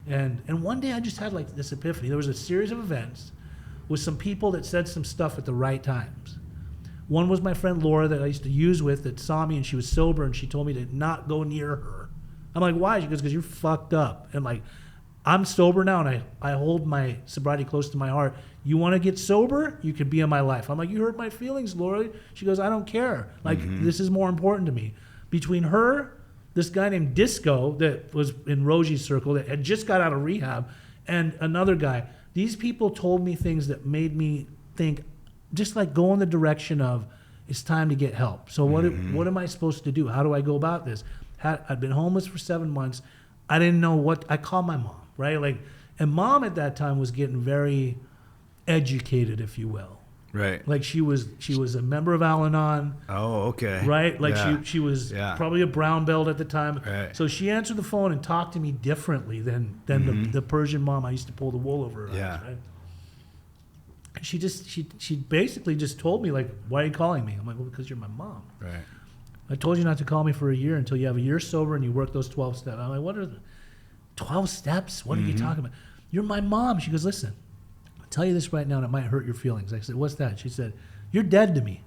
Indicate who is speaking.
Speaker 1: And one day I just had like this epiphany. There was a series of events with some people that said some stuff at the right times. One was my friend Laura that I used to use with that saw me and she was sober and she told me to not go near her. I'm like, why? She goes, because you're fucked up. And like, I'm sober now and I hold my sobriety close to my heart. You want to get sober? You could be in my life. I'm like, you hurt my feelings, Laura. She goes, I don't care. Like, this is more important to me. Between her, this guy named Disco that was in Rogie's circle that had just got out of rehab, and another guy, these people told me things that made me think, just like go in the direction of it's time to get help. So what am I supposed to do? How do I go about this? I'd been homeless for 7 months. I didn't know what. I called my mom, right? Like, and mom at that time was getting very educated, if you will.
Speaker 2: Right.
Speaker 1: Like she was a member of Al-Anon.
Speaker 2: Oh, okay.
Speaker 1: Right? Like
Speaker 2: Yeah.
Speaker 1: she was
Speaker 2: Yeah.
Speaker 1: probably a brown belt at the time.
Speaker 2: Right.
Speaker 1: So she answered the phone and talked to me differently than the Persian mom I used to pull the wool over her eyes,
Speaker 2: Yeah.
Speaker 1: right? And she basically just told me, like, why are you calling me? I'm like, well, because you're my mom.
Speaker 2: Right.
Speaker 1: I told you not to call me for a year until you have a year sober and you work those 12 steps. I'm like, what are the 12 steps? What are you talking about? You're my mom. She goes, listen, I'll tell you this right now and it might hurt your feelings. I said, what's that? She said, you're dead to me.